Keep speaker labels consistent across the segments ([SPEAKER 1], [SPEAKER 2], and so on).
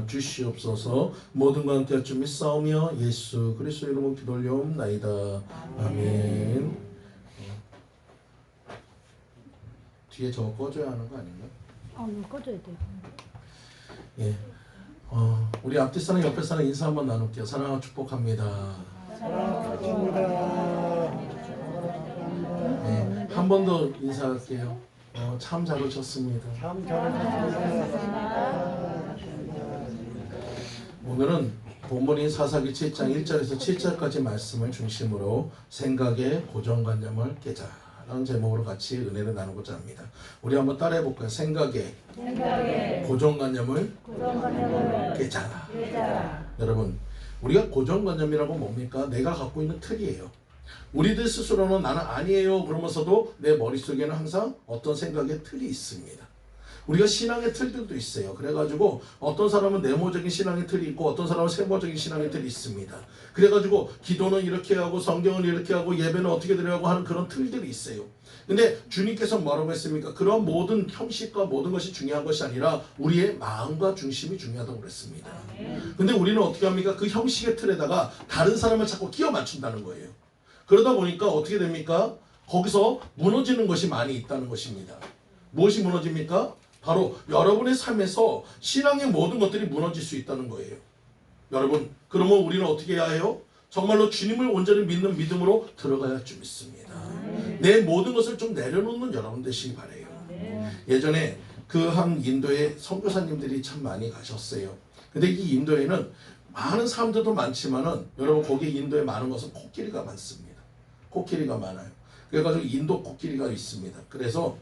[SPEAKER 1] 주시옵소서. 모든과 함께 할 줄 믿사오며 예수 그리스도 이름으로 기도 올려옵나이다. 아멘. 뒤에 저거 꺼줘야 하는 거 아닌가?
[SPEAKER 2] 이거 꺼줘야 돼.
[SPEAKER 1] 예. 우리 앞뒤 사람 옆에 사람 인사 한번 나눌게요. 사랑하고 축복합니다. 네, 한 번 더 인사할게요. 참 잘 오셨습니다. 오늘은 본문인 사사기 7장 1절에서 7절까지 말씀을 중심으로 생각의 고정관념을 깨자라는 제목으로 같이 은혜를 나누고자 합니다. 우리 한번 따라해 볼까요? 생각의 고정관념을 깨자. 여러분, 우리가 고정관념이라고 뭡니까? 내가 갖고 있는 틀이에요. 우리들 스스로는 나는 아니에요 그러면서도 내 머릿속에는 항상 어떤 생각의 틀이 있습니다. 우리가 신앙의 틀들도 있어요. 그래가지고 어떤 사람은 네모적인 신앙의 틀이 있고 어떤 사람은 세모적인 신앙의 틀이 있습니다. 그래가지고 기도는 이렇게 하고 성경은 이렇게 하고 예배는 어떻게 드려야 하고 하는 그런 틀들이 있어요. 근데 주님께서 뭐라고 했습니까? 그런 모든 형식과 모든 것이 중요한 것이 아니라 우리의 마음과 중심이 중요하다고 그랬습니다. 근데 우리는 어떻게 합니까? 그 형식의 틀에다가 다른 사람을 자꾸 끼워 맞춘다는 거예요. 그러다 보니까 어떻게 됩니까? 거기서 무너지는 것이 많이 있다는 것입니다. 무엇이 무너집니까? 바로 여러분의 삶에서 신앙의 모든 것들이 무너질 수 있다는 거예요. 여러분, 그러면 우리는 어떻게 해야 해요? 정말로 주님을 온전히 믿는 믿음으로 들어가야 할 줄 믿습니다. 내 모든 것을 좀 내려놓는 여러분 되시기 바래요. 예전에 그 한 인도에 선교사님들이 참 많이 가셨어요. 근데 이 인도에는 많은 사람들도 많지만은 여러분 거기 인도에 많은 것은 코끼리가 많습니다. 코끼리가 많아요. 그래가지고 인도 코끼리가 있습니다. 그래서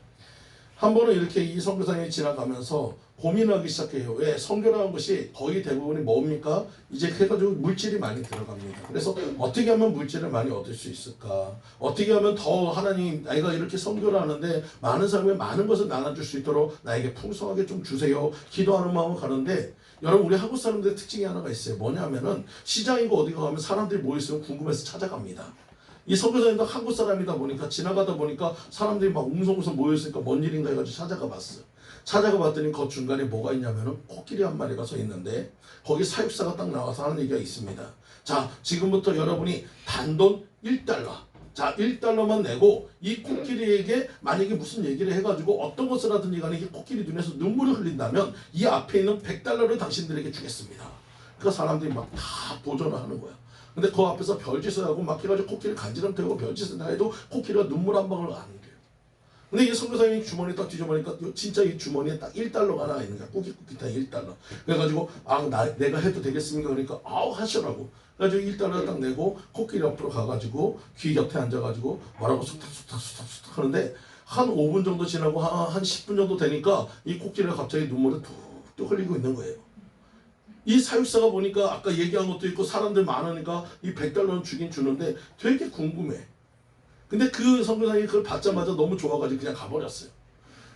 [SPEAKER 1] 한 번은 이렇게 이 선교사님이 지나가면서 고민하기 시작해요. 왜? 선교라는 것이 거의 대부분이 뭡니까? 이제 해가지고 물질이 많이 들어갑니다. 그래서 어떻게 하면 물질을 많이 얻을 수 있을까? 어떻게 하면 더 하나님 내가 이렇게 선교를 하는데 많은 사람이 많은 것을 나눠줄 수 있도록 나에게 풍성하게 좀 주세요. 기도하는 마음으로 가는데 여러분 우리 한국 사람들의 특징이 하나가 있어요. 뭐냐면은 시장이고 어디 가면 사람들이 모여있으면 궁금해서 찾아갑니다. 이 선교사님도 한국 사람이다 보니까 지나가다 보니까 사람들이 막 웅성웅성 모여있으니까 뭔 일인가 해가지고 찾아가 봤어요. 찾아가 봤더니 그 중간에 뭐가 있냐면은 코끼리 한 마리가 서 있는데 거기 사육사가 딱 나와서 하는 얘기가 있습니다. 자, 지금부터 여러분이 단돈 1달러 자 1달러만 내고 이 코끼리에게 만약에 무슨 얘기를 해가지고 어떤 것을 하든지 간에 이 코끼리 눈에서 눈물을 흘린다면 이 앞에 있는 100달러를 당신들에게 주겠습니다. 그러니까 사람들이 막 다 도전을 하는 거야. 근데 그 앞에서 별짓을 하고 막 해가지고 코끼리를 간지럼 태우고 별짓을 다 해도 코끼리가 눈물 한 방울 안 흘려요. 근데 이 선교사님이 주머니 딱 뒤져보니까 진짜 이 주머니에 딱 1달러가 하나 있는 거야. 꾸깃꾸깃 다 1달러. 그래가지고 내가 해도 되겠습니까? 그러니까 하시라고. 그래가지고 1달러 딱 내고 코끼리 옆으로 가가지고 귀 곁에 앉아가지고 뭐라고 쑥탁 하는데 한 5분 정도 지나고 한 10분 정도 되니까 이 코끼리가 갑자기 눈물을 툭툭 흘리고 있는 거예요. 이 사육사가 보니까 아까 얘기한 것도 있고 사람들 많으니까 이 100달러는 주긴 주는데 되게 궁금해. 근데 그 선교사님이 그걸 받자마자 너무 좋아가지고 그냥 가버렸어요.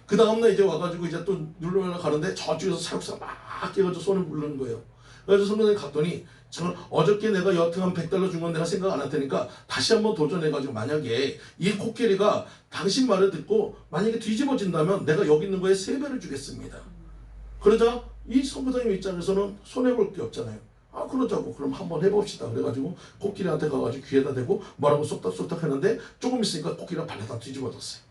[SPEAKER 1] 그 다음날 이제 와가지고 이제 또 누르면 가는데 저쪽에서 사육사가 막 깨가지고 손을 부르는 거예요. 그래서 선교사님 갔더니 저는 어저께 내가 여튼 한 100달러 준 건 내가 생각 안 할 테니까 다시 한번 도전해가지고 만약에 이 코끼리가 당신 말을 듣고 만약에 뒤집어진다면 내가 여기 있는 거에 3배를 주겠습니다. 그러자 이 선교사님 입장에서는 손해볼 게 없잖아요. 그러자고 그럼 한번 해봅시다. 그래가지고 코끼리한테 가가지고 귀에다 대고 뭐라고 쏙닥쏙닥 했는데 조금 있으니까 코끼리가 발에다 뒤집어졌어요.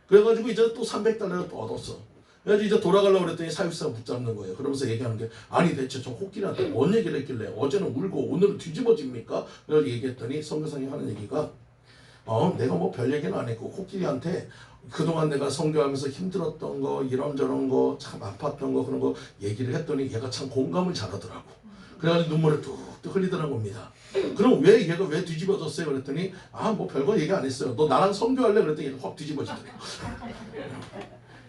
[SPEAKER 1] 그래가지고 이제 또 300달러를 또 얻었어. 그래가지고 이제 돌아가려고 그랬더니 사육사가 붙잡는 거예요. 그러면서 얘기하는 게 아니 대체 저 코끼리한테 뭔 얘기를 했길래 어제는 울고 오늘은 뒤집어집니까? 그래서 얘기했더니 선교사님이 하는 얘기가 내가 뭐 별 얘기는 안 했고 코끼리한테 그동안 내가 선교하면서 힘들었던 거 이런저런 거 참 아팠던 거 그런 거 얘기를 했더니 얘가 참 공감을 잘하더라고. 그래가지고 눈물을 뚝뚝 흘리더란 겁니다. 그럼 왜 얘가 왜 뒤집어졌어요? 그랬더니 뭐 별거 얘기 안 했어요. 너 나랑 선교할래? 그랬더니 얘가 확 뒤집어지더라고.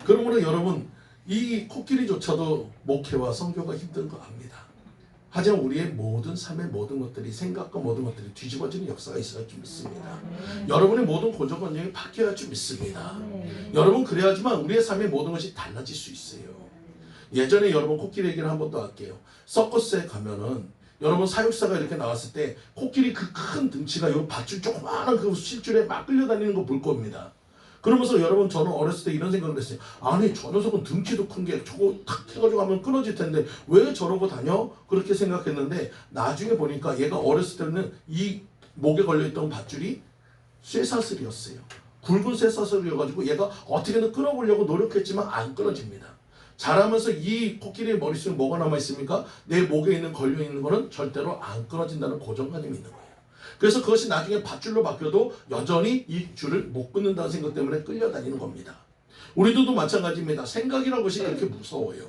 [SPEAKER 1] 그러므로 여러분 이 코끼리조차도 목회와 선교가 힘든 거 압니다. 하지만 우리의 모든 삶의 모든 것들이 생각과 모든 것들이 뒤집어지는 역사가 있어야 줄 믿습니다. 여러분의 모든 고정관념이 바뀌어야 줄 믿습니다. 여러분 그래야지만 우리의 삶의 모든 것이 달라질 수 있어요. 예전에 여러분 코끼리 얘기를 한 번 더 할게요. 서커스에 가면은 여러분 사육사가 이렇게 나왔을 때 코끼리 그 큰 등치가 요 밧줄 조그마한 그 실줄에 막 끌려다니는 거 볼 겁니다. 그러면서 여러분 저는 어렸을 때 이런 생각을 했어요. 아니 저 녀석은 등치도 큰 게 저거 탁 해가지고 하면 끊어질 텐데 왜 저러고 다녀? 그렇게 생각했는데 나중에 보니까 얘가 어렸을 때는 이 목에 걸려있던 밧줄이 쇠사슬이었어요. 굵은 쇠사슬이어가지고 얘가 어떻게든 끊어보려고 노력했지만 안 끊어집니다. 자라면서 이 코끼리의 머릿속에 뭐가 남아있습니까? 내 목에 있는 걸려있는 거는 절대로 안 끊어진다는 고정관념이 있는 거예요. 그래서 그것이 나중에 밧줄로 바뀌어도 여전히 이 줄을 못 끊는다는 생각 때문에 끌려다니는 겁니다. 우리들도 마찬가지입니다. 생각이라는 것이 그렇게 무서워요.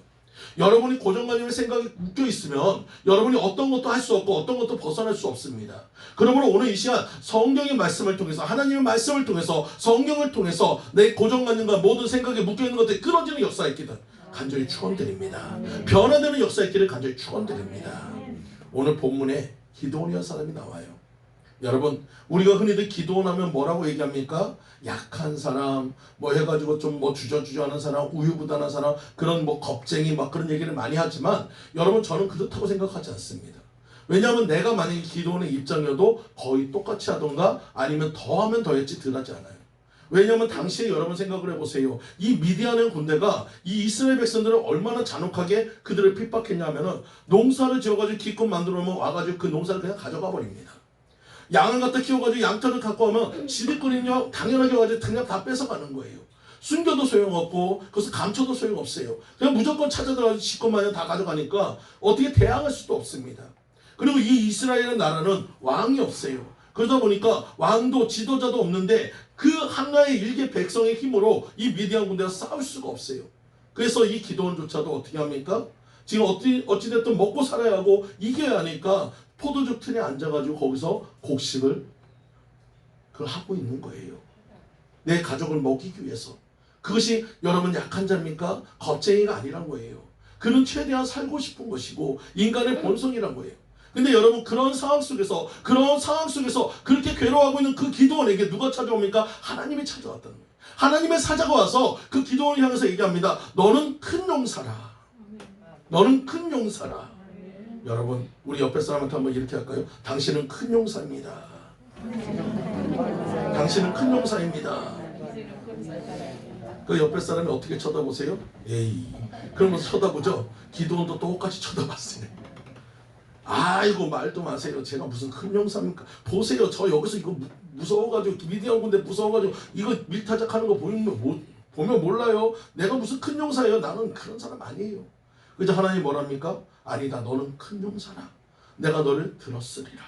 [SPEAKER 1] 여러분이 고정관념의 생각이 묶여 있으면 여러분이 어떤 것도 할 수 없고 어떤 것도 벗어날 수 없습니다. 그러므로 오늘 이 시간 성경의 말씀을 통해서 하나님의 말씀을 통해서 성경을 통해서 내 고정관념과 모든 생각에 묶여 있는 것들이 끊어지는 역사가 있기를 간절히 축원드립니다. 변화되는 역사가 있기를 간절히 축원드립니다. 오늘 본문에 기드온이라는 사람이 나와요. 여러분 우리가 흔히들 기도원 하면 뭐라고 얘기합니까? 약한 사람 뭐 해가지고 좀 뭐 주저주저하는 사람 우유부단한 사람 그런 뭐 겁쟁이 막 그런 얘기를 많이 하지만 여러분 저는 그렇다고 생각하지 않습니다. 왜냐하면 내가 만약에 기도원의 입장이어도 거의 똑같이 하던가 아니면 더하면 더했지 덜하지 않아요. 왜냐하면 당시에 여러분 생각을 해보세요. 이 미디안의 군대가 이 이스라엘 백성들을 얼마나 잔혹하게 그들을 핍박했냐면은 농사를 지어가지고 기껏 만들어 놓으면 와가지고 그 농사를 그냥 가져가 버립니다. 양을 갖다 키워가지고 양털을 갖고 오면 지들거리냐 당연하게 와가지고 그냥 다 뺏어가는 거예요. 숨겨도 소용없고 그것을 감춰도 소용없어요. 그냥 무조건 찾아들어가지고 지껏 마냥 다 가져가니까 어떻게 대항할 수도 없습니다. 그리고 이 이스라엘의 나라는 왕이 없어요. 그러다 보니까 왕도 지도자도 없는데 그 하나의 일개 백성의 힘으로 이 미디안 군대가 싸울 수가 없어요. 그래서 이 기드온조차도 어떻게 합니까? 지금 어찌됐든 먹고 살아야 하고 이겨야 하니까 포도주 틀에 앉아가지고 거기서 곡식을 그걸 하고 있는 거예요. 내 가족을 먹이기 위해서. 그것이 여러분 약한 자입니까? 겁쟁이가 아니란 거예요. 그는 최대한 살고 싶은 것이고 인간의 본성이란 거예요. 근데 여러분 그런 상황 속에서 그렇게 괴로워하고 있는 그 기드온에게 누가 찾아옵니까? 하나님이 찾아왔다는 거예요. 하나님의 사자가 와서 그 기드온을 향해서 얘기합니다. 너는 큰 용사라. 너는 큰 용사라. 여러분 우리 옆에 사람한테 한번 이렇게 할까요? 당신은 큰 용사입니다. 당신은 큰 용사입니다. 그 옆에 사람이 어떻게 쳐다보세요? 에이 그러면서 쳐다보죠. 기드온도 똑같이 쳐다봤어요. 아이고 말도 마세요. 제가 무슨 큰 용사입니까? 보세요. 저 여기서 이거 무서워가지고 미디안 군대 무서워가지고 이거 밀타작하는 거 보면 몰라요. 내가 무슨 큰 용사예요. 나는 그런 사람 아니에요. 그래서 하나님 뭐랍니까? 아니다. 너는 큰 용사라. 내가 너를 들었으리라.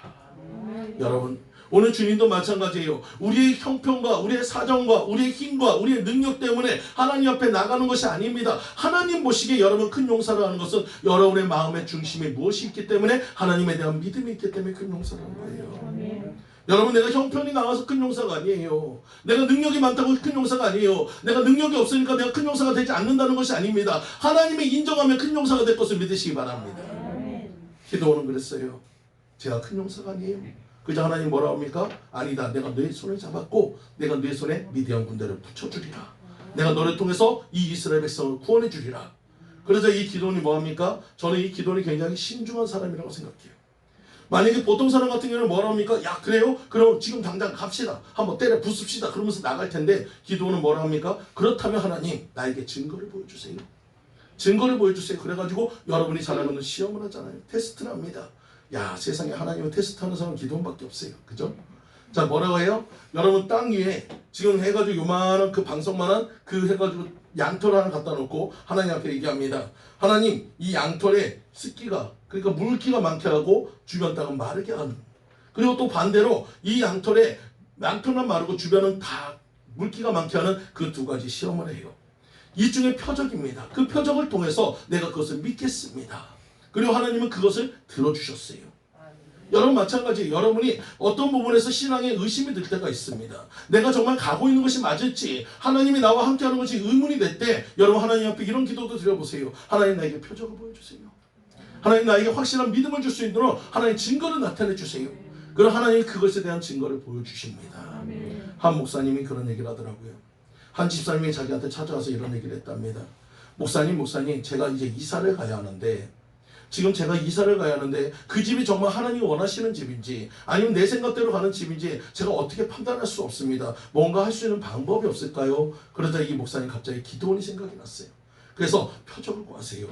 [SPEAKER 1] 여러분 오늘 주님도 마찬가지예요. 우리의 형편과 우리의 사정과 우리의 힘과 우리의 능력 때문에 하나님 앞에 나가는 것이 아닙니다. 하나님 보시기에 여러분 큰 용사를 하는 것은 여러분의 마음의 중심에 무엇이 있기 때문에 하나님에 대한 믿음이 있기 때문에 큰 용사를 하는 거예요. 여러분 내가 형편이 나와서 큰 용사가 아니에요. 내가 능력이 많다고 큰 용사가 아니에요. 내가 능력이 없으니까 내가 큰 용사가 되지 않는다는 것이 아닙니다. 하나님이 인정하면 큰 용사가 될 것을 믿으시기 바랍니다. 기도는 그랬어요. 제가 큰 용사가 아니에요. 그저 하나님 뭐라 합니까? 아니다. 내가 내 손을 잡았고 내가 내 손에 미디안 군대를 붙여주리라. 내가 너를 통해서 이 이스라엘 백성을 구원해 주리라. 그래서 이 기도원이 뭐합니까? 저는 이 기도원이 굉장히 신중한 사람이라고 생각해요. 만약에 보통 사람 같은 경우는 뭐라 합니까? 야 그래요? 그럼 지금 당장 갑시다. 한번 때려 부숩시다. 그러면서 나갈 텐데 기도원은 뭐라 합니까? 그렇다면 하나님 나에게 증거를 보여주세요. 증거를 보여주세요. 그래가지고 여러분이 잘하면 시험을 하잖아요. 테스트를 합니다. 야 세상에 하나님을 테스트하는 사람은 기도원밖에 없어요. 그죠? 자 뭐라고 해요? 여러분 땅 위에 지금 해가지고 요만한 그 방석만한 그 해가지고 양털 하나 갖다 놓고 하나님 앞에 얘기합니다. 하나님 이 양털에 습기가 그러니까 물기가 많게 하고 주변 땅은 마르게 하는. 그리고 또 반대로 이 양털만 마르고 주변은 다 물기가 많게 하는 그 두 가지 시험을 해요. 이 중에 표적입니다. 그 표적을 통해서 내가 그것을 믿겠습니다. 그리고 하나님은 그것을 들어주셨어요. 여러분 마찬가지 여러분이 어떤 부분에서 신앙에 의심이 들 때가 있습니다. 내가 정말 가고 있는 것이 맞을지 하나님이 나와 함께하는 것이 의문이 될 때 여러분 하나님 앞에 이런 기도도 드려보세요. 하나님 나에게 표적을 보여주세요. 하나님 나에게 확실한 믿음을 줄 수 있도록 하나님 증거를 나타내 주세요. 그럼 하나님이 그것에 대한 증거를 보여주십니다. 한 목사님이 그런 얘기를 하더라고요. 한 집사님이 자기한테 찾아와서 이런 얘기를 했답니다. 목사님 제가 이제 이사를 가야 하는데 지금 제가 이사를 가야 하는데 그 집이 정말 하나님이 원하시는 집인지 아니면 내 생각대로 가는 집인지 제가 어떻게 판단할 수 없습니다. 뭔가 할 수 있는 방법이 없을까요? 그러자 이 목사님 갑자기 기도원이 생각이 났어요. 그래서 표적을 구하세요.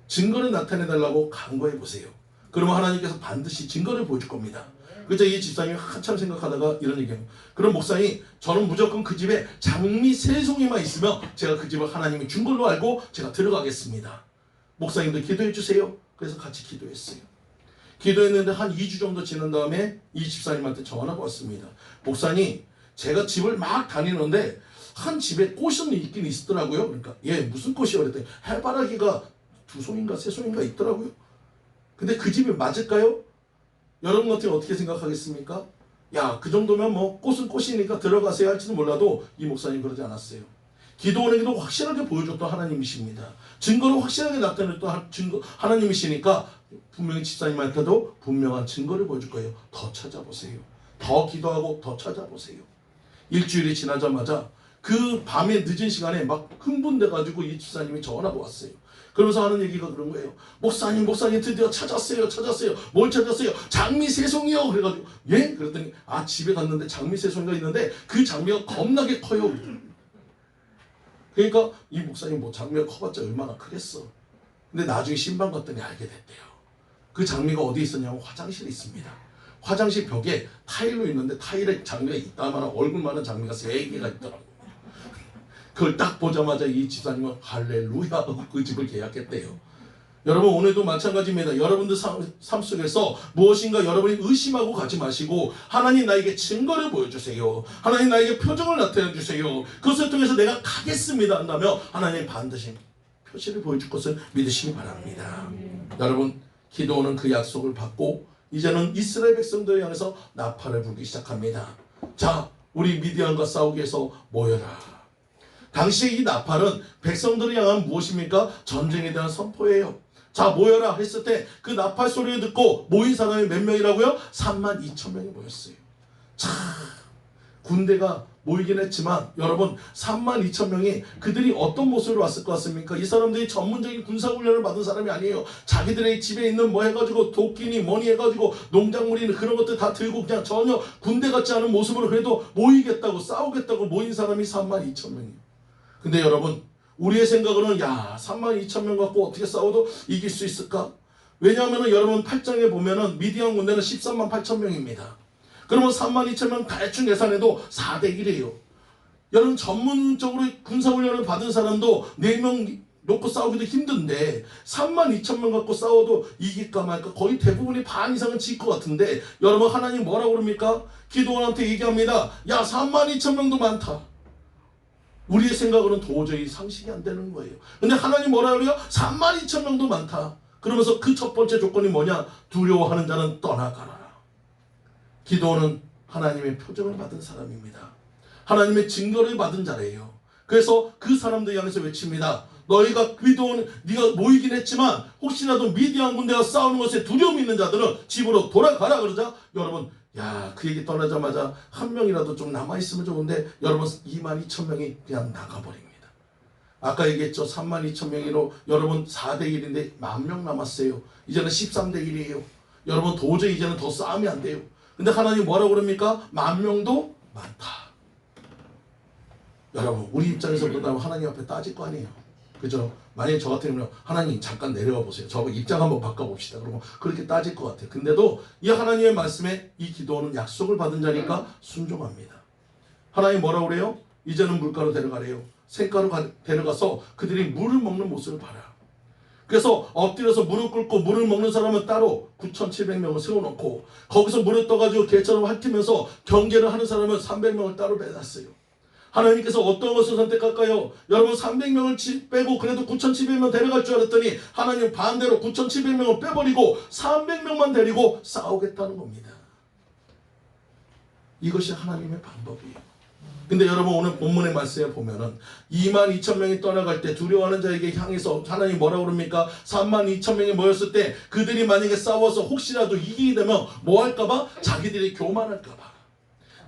[SPEAKER 1] 증거를 나타내달라고 간구해 보세요. 그러면 하나님께서 반드시 증거를 보여줄 겁니다. 그래서 이 집사님이 한참 생각하다가 이런 얘기해요. 그럼 목사님, 저는 무조건 그 집에 장미 3송이만 있으면 제가 그 집을 하나님이 준 걸로 알고 제가 들어가겠습니다. 목사님도 기도해 주세요. 그래서 같이 기도했어요. 기도했는데 한 2주 정도 지난 다음에 이 집사님한테 전화가 왔습니다. 목사님, 제가 집을 막 다니는데 한 집에 꽃은 있긴 있더라고요. 그러니까 예, 무슨 꽃이요? 그랬더니 해바라기가 2송인가 3송인가 있더라고요. 근데 그 집이 맞을까요? 여러분 같은 어떻게 생각하겠습니까? 야, 그 정도면 뭐 꽃은 꽃이니까 들어가세요 할지는 몰라도 이 목사님 그러지 않았어요. 기도원에게도 확실하게 보여줬던 하나님이십니다. 증거를 확실하게 나타냈던 하나님이시니까 분명히 집사님한테도 분명한 증거를 보여줄 거예요. 더 찾아보세요. 더 기도하고 더 찾아보세요. 일주일이 지나자마자 그 밤에 늦은 시간에 막 흥분돼가지고 이 집사님이 전화가 왔어요. 그러면서 하는 얘기가 그런 거예요. 목사님 드디어 찾았어요. 뭘 찾았어요? 장미 3송이요. 그래가지고 예? 그랬더니 집에 갔는데 장미 3송이가 있는데 그 장미가 겁나게 커요. 그러니까 이 목사님 뭐 장미가 커봤자 얼마나 크겠어. 근데 나중에 신방 갔더니 알게 됐대요. 그 장미가 어디 있었냐면 화장실에 있습니다. 화장실 벽에 타일로 있는데 타일에 장미가 있다만 얼굴만한 장미가 3개가 있더라고요. 그걸 딱 보자마자 이 집사님은 할렐루야 하고 그 집을 계약했대요. 여러분 오늘도 마찬가지입니다. 여러분들 삶 속에서 무엇인가 여러분이 의심하고 가지 마시고 하나님 나에게 증거를 보여주세요. 하나님 나에게 표정을 나타내주세요. 그것을 통해서 내가 가겠습니다 한다면 하나님 반드시 표시를 보여줄 것을 믿으시기 바랍니다. 여러분 기도는 그 약속을 받고 이제는 이스라엘 백성들을 향해서 나팔을 불기 시작합니다. 자, 우리 미디안과 싸우기 위해서 모여라. 당시 이 나팔은 백성들을 향한 무엇입니까? 전쟁에 대한 선포예요. 자, 모여라 했을 때 그 나팔 소리를 듣고 모인 사람이 몇 명이라고요? 32,000명이 모였어요. 자, 군대가 모이긴 했지만 여러분 32,000명이 그들이 어떤 모습으로 왔을 것 같습니까? 이 사람들이 전문적인 군사훈련을 받은 사람이 아니에요. 자기들의 집에 있는 뭐 해가지고 도끼니 뭐니 해가지고 농작물이니 그런 것들 다 들고 그냥 전혀 군대 같지 않은 모습으로 그래도 모이겠다고 싸우겠다고 모인 사람이 32,000명이에요. 근데 여러분 우리의 생각으로는 야 32,000명 갖고 어떻게 싸워도 이길 수 있을까? 왜냐하면 여러분 8장에 보면은 미디안 군대는 138,000명입니다. 그러면 32,000명 대충 계산해도 4대1이에요. 여러분 전문적으로 군사훈련을 받은 사람도 4명 놓고 싸우기도 힘든데 32,000명 갖고 싸워도 이길까 말까 거의 대부분이 반 이상은 질 것 같은데 여러분 하나님 뭐라고 그럽니까? 기도원한테 얘기합니다. 야 32,000명도 많다. 우리의 생각으로는 도저히 상식이 안 되는 거예요. 근데 하나님 뭐라 그래요? 32,000명도 많다. 그러면서 그 첫 번째 조건이 뭐냐? 두려워하는 자는 떠나가라. 기도는 하나님의 표정을 받은 사람입니다. 하나님의 증거를 받은 자래요. 그래서 그 사람들 향해서 외칩니다. 너희가 기도는 네가 모이긴 했지만 혹시라도 미디안 군대가 싸우는 것에 두려움이 있는 자들은 집으로 돌아가라. 그러자 여러분 야, 그 얘기 떠나자마자 한 명이라도 좀 남아있으면 좋은데 여러분 22,000명이 그냥 나가버립니다. 아까 얘기했죠. 32,000명으로 여러분 4대1인데 10,000명 남았어요. 이제는 13대1이에요. 여러분 도저히 이제는 더 싸움이 안 돼요. 근데 하나님 뭐라고 그럽니까? 10,000명도 많다. 여러분 우리 입장에서 본다면 하나님 앞에 따질 거 아니에요. 그죠? 만약에 저 같으면 하나님 잠깐 내려와 보세요. 저 입장 한번 바꿔봅시다. 그러면 그렇게 따질 것 같아요. 근데도 이 하나님의 말씀에 이 기도는 약속을 받은 자니까 순종합니다. 하나님 뭐라고 그래요? 이제는 물가로 데려가래요. 샘가로 데려가서 그들이 물을 먹는 모습을 봐라. 그래서 엎드려서 무릎 꿇고 물을 먹는 사람은 따로 9,700명을 세워놓고 거기서 물을 떠가지고 개처럼 핥으면서 경계를 하는 사람은 300명을 따로 빼놨어요. 하나님께서 어떤 것을 선택할까요? 여러분 300명을 빼고 그래도 9,700명 데려갈 줄 알았더니 하나님 반대로 9,700명을 빼버리고 300명만 데리고 싸우겠다는 겁니다. 이것이 하나님의 방법이에요. 근데 여러분 오늘 본문의 말씀에 보면은 22,000명이 떠나갈 때 두려워하는 자에게 향해서 하나님 뭐라고 그럽니까? 32,000명이 모였을 때 그들이 만약에 싸워서 혹시라도 이기게 되면 뭐 할까봐? 자기들이 교만할까봐.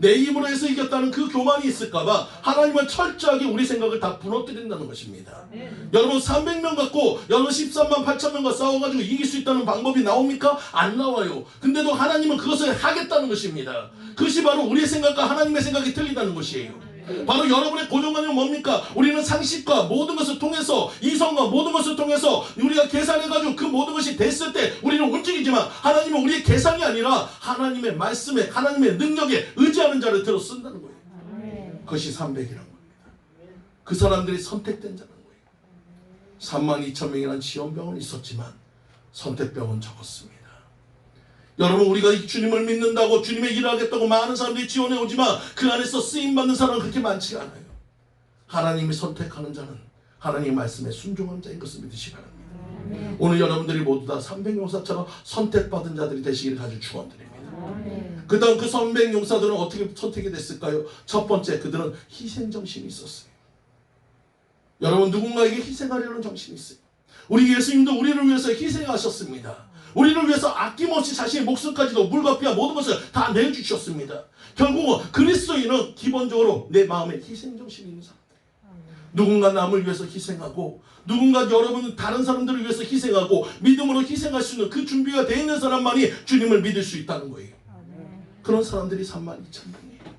[SPEAKER 1] 내 힘으로 해서 이겼다는 그 교만이 있을까봐 하나님은 철저하게 우리 생각을 다 부러뜨린다는 것입니다. 여러분 300명 갖고 여러분 13만 8천 명과 싸워가지고 이길 수 있다는 방법이 나옵니까? 안 나와요. 근데도 하나님은 그것을 하겠다는 것입니다. 그것이 바로 우리의 생각과 하나님의 생각이 틀리다는 것이에요. 바로 여러분의 고정관념은 뭡니까? 우리는 상식과 모든 것을 통해서, 이성과 모든 것을 통해서 우리가 계산해가지고 그 모든 것이 됐을 때 우리는 움직이지만, 하나님은 우리의 계산이 아니라 하나님의 말씀에, 하나님의 능력에 의지하는 자를 들어 쓴다는 거예요. 그것이 300이라는 겁니다. 그 사람들이 선택된 자라는 거예요. 32,000명이라는 지원병은 있었지만 선택병은 적었습니다. 여러분, 우리가 주님을 믿는다고, 주님의 일을 하겠다고 많은 사람들이 지원해 오지만 그 안에서 쓰임받는 사람은 그렇게 많지가 않아요. 하나님이 선택하는 자는 하나님의 말씀에 순종한 자인 것을 믿으시기 바랍니다. 오늘 여러분들이 모두 다 300용사처럼 선택받은 자들이 되시기를 가지고 축원드립니다. 그 다음 그 300용사들은 어떻게 선택이 됐을까요? 첫 번째, 그들은 희생정신이 있었어요. 여러분, 누군가에게 희생하려는 정신이 있어요. 우리 예수님도 우리를 위해서 희생하셨습니다. 우리를 위해서 아낌없이 자신의 목숨까지도, 물과 피와 모든 것을 다 내주셨습니다. 결국은 그리스도인은 기본적으로 내 마음에 희생정신이 있는 사람들. 누군가 남을 위해서 희생하고, 누군가 여러분 다른 사람들을 위해서 희생하고, 믿음으로 희생할 수 있는 그 준비가 되어 있는 사람만이 주님을 믿을 수 있다는 거예요. 그런 사람들이 32,000명이에요.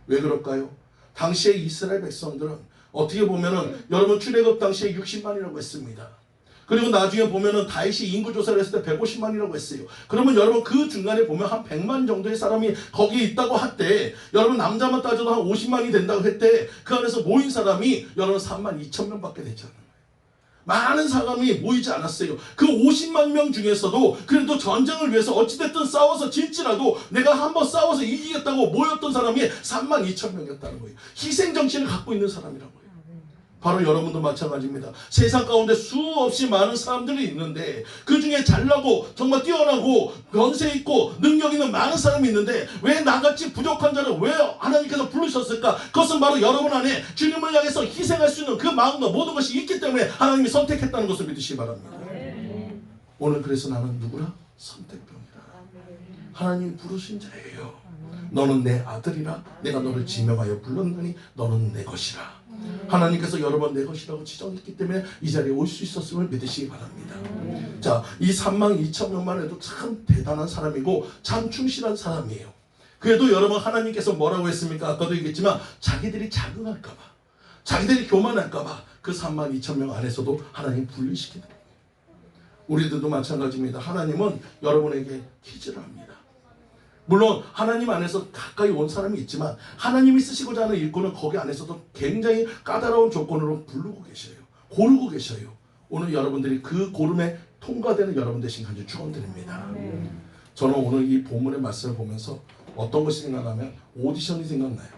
[SPEAKER 1] 왜 그럴까요? 당시에 이스라엘 백성들은 어떻게 보면은 여러분 출애굽 당시에 60만이라고 했습니다. 그리고 나중에 보면은 다윗이 인구 조사를 했을 때 150만이라고 했어요. 그러면 여러분 그 중간에 보면 한 100만 정도의 사람이 거기에 있다고 할 때, 여러분 남자만 따져도 한 50만이 된다고 했대. 그 안에서 모인 사람이 여러분 32,000명밖에 되지 않아요. 많은 사람이 모이지 않았어요. 그 50만 명 중에서도 그래도 전쟁을 위해서 어찌됐든 싸워서 질지라도 내가 한번 싸워서 이기겠다고 모였던 사람이 32,000명이었다는 거예요. 희생정신을 갖고 있는 사람이라고. 바로 여러분도 마찬가지입니다. 세상 가운데 수없이 많은 사람들이 있는데 그 중에 잘나고 정말 뛰어나고 권세 있고 능력 있는 많은 사람이 있는데 왜 나같이 부족한 자를 왜 하나님께서 부르셨을까? 그것은 바로 여러분 안에 주님을 향해서 희생할 수 있는 그 마음과 모든 것이 있기 때문에 하나님이 선택했다는 것을 믿으시기 바랍니다. 오늘 그래서 나는 누구라? 선택병이라. 하나님이 부르신 자예요. 너는 내 아들이라 내가 너를 지명하여 불렀느니 너는 내 것이라. 하나님께서 여러 번 내 것이라고 지정했기 때문에 이 자리에 올 수 있었음을 믿으시기 바랍니다. 자, 이 32,000명만 해도 참 대단한 사람이고 참 충실한 사람이에요. 그래도 여러분 하나님께서 뭐라고 했습니까? 아까도 얘기했지만 자기들이 자긍할까봐, 자기들이 교만할까봐 그 32,000명 안에서도 하나님 분리시키는 거예요. 우리들도 마찬가지입니다. 하나님은 여러분에게 퀴즈를 합니다. 물론 하나님 안에서 가까이 온 사람이 있지만 하나님이 쓰시고자 하는 일꾼은 거기 안에서도 굉장히 까다로운 조건으로 부르고 계셔요. 고르고 계셔요. 오늘 여러분들이 그 고름에 통과되는 여러분 되신 간절히 축원드립니다. 저는 오늘 이 본문의 말씀을 보면서 어떤 것이 생각나면 오디션이 생각나요.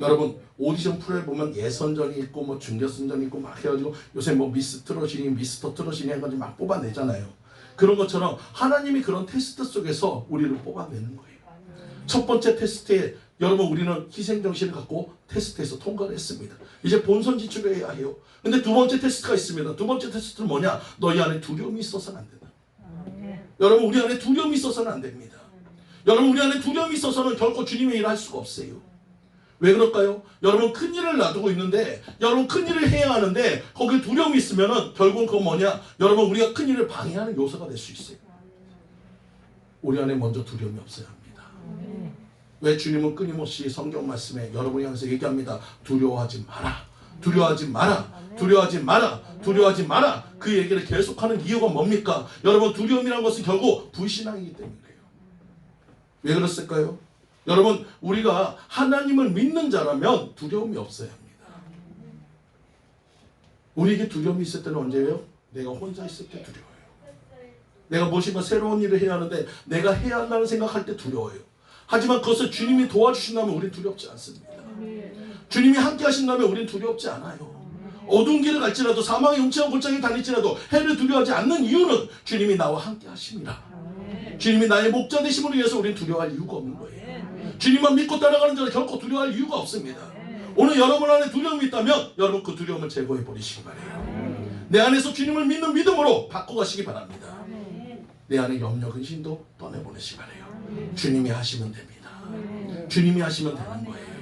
[SPEAKER 1] 여러분 오디션 프로에 보면 예선전이 있고 뭐 준결선전이 있고 막 해가지고 요새 뭐 미스 트롯이니 미스터 트롯이니 해가지고 막 뽑아내잖아요. 그런 것처럼 하나님이 그런 테스트 속에서 우리를 뽑아내는 거예요. 첫 번째 테스트에 여러분 우리는 희생정신을 갖고 테스트에서 통과를 했습니다. 이제 본선 진출해야 해요. 근데 두 번째 테스트가 있습니다. 두 번째 테스트는 뭐냐? 너희 안에 두려움이 있어서는 안 된다. 여러분 우리 안에 두려움이 있어서는 안 됩니다. 여러분 우리 안에 두려움이 있어서는 결코 주님의 일을 할 수가 없어요. 왜 그럴까요? 여러분 큰일을 놔두고 있는데 여러분 큰일을 해야 하는데 거기에 두려움이 있으면은 결국은 그건 뭐냐? 여러분 우리가 큰일을 방해하는 요소가 될 수 있어요. 우리 안에 먼저 두려움이 없어야 합니다. 왜 주님은 끊임없이 성경 말씀에 여러분이 향해서 얘기합니다. 두려워하지 마라. 두려워하지 마라. 두려워하지 마라. 두려워하지 마라. 그 얘기를 계속하는 이유가 뭡니까? 여러분 두려움이라는 것은 결국 불신앙이기 때문이에요. 왜 그랬을까요? 여러분 우리가 하나님을 믿는 자라면 두려움이 없어야 합니다. 우리에게 두려움이 있을 때는 언제예요? 내가 혼자 있을 때 두려워요. 내가 무엇인가 새로운 일을 해야 하는데 내가 해야 한다는 생각할 때 두려워요. 하지만 그것을 주님이 도와주신다면 우린 두렵지 않습니다. 주님이 함께 하신다면 우린 두렵지 않아요. 어두운 길을 갈지라도 사망의 용체와 골짜기를 다닐지라도 해를 두려워하지 않는 이유는 주님이 나와 함께 하심이라. 주님이 나의 목자 되심으로 위해서 우린 두려워할 이유가 없는 거예요. 주님만 믿고 따라가는 자는 결코 두려워할 이유가 없습니다. 오늘 여러분 안에 두려움이 있다면 여러분 그 두려움을 제거해 버리시기 바래요. 내 안에서 주님을 믿는 믿음으로 바꿔가시기 바랍니다. 내 안에 염려 근심도 떠내보내시기 바래요. 주님이 하시면 됩니다. 주님이 하시면 되는 거예요.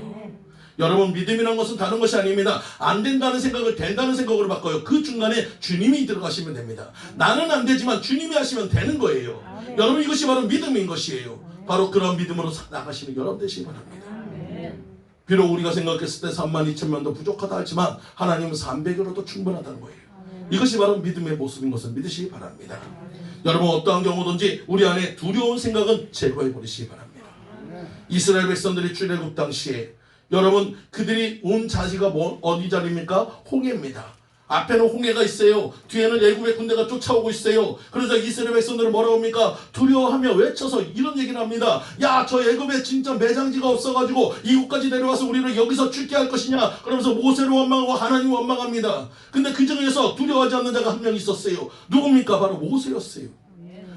[SPEAKER 1] 여러분, 믿음이란 것은 다른 것이 아닙니다. 안 된다는 생각을 된다는 생각으로 바꿔요. 그 중간에 주님이 들어가시면 됩니다. 나는 안 되지만 주님이 하시면 되는 거예요. 여러분, 이것이 바로 믿음인 것이에요. 바로 그런 믿음으로 나가시는 여러분 되시기 바랍니다. 비록 우리가 생각했을 때 32,000명도 부족하다 하지만 하나님은 300여로도 충분하다는 거예요. 이것이 바로 믿음의 모습인 것을 믿으시기 바랍니다. 여러분, 어떠한 경우든지 우리 안에 두려운 생각은 제거해 버리시기 바랍니다. 이스라엘 백성들이 출애굽 당시에 여러분, 그들이 온 자리가 어디 자리입니까? 홍해입니다. 앞에는 홍해가 있어요. 뒤에는 애굽의 군대가 쫓아오고 있어요. 그래서 이스라엘 백성들은 뭐라고 합니까? 두려워하며 외쳐서 이런 얘기를 합니다. 야, 저 애굽에 진짜 매장지가 없어가지고 이곳까지 내려와서 우리를 여기서 죽게 할 것이냐? 그러면서 모세를 원망하고 하나님을 원망합니다. 근데 그 중에서 두려워하지 않는 자가 한 명 있었어요. 누굽니까? 바로 모세였어요.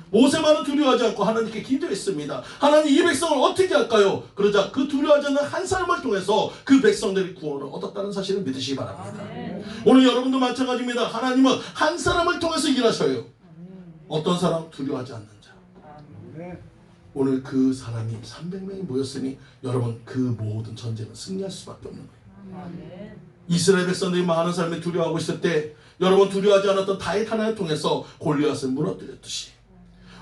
[SPEAKER 1] 모세만은 두려워하지 않고 하나님께 기도했습니다. 하나님, 이 백성을 어떻게 할까요? 그러자 그 두려워하지 않는 한 사람을 통해서 그 백성들이 구원을 얻었다는 사실을 믿으시기 바랍니다. 오늘 여러분도 마찬가지입니다. 하나님은 한 사람을 통해서 일하셔요. 어떤 사람? 두려워하지 않는 자. 오늘 그 사람이 300명이 모였으니 여러분, 그 모든 전쟁은 승리할 수밖에 없는 거예요. 이스라엘 백성들이 많은 사람이 두려워하고 있을 때 여러분, 두려워하지 않았던 다윗 하나를 통해서 골리앗을 무너뜨렸듯이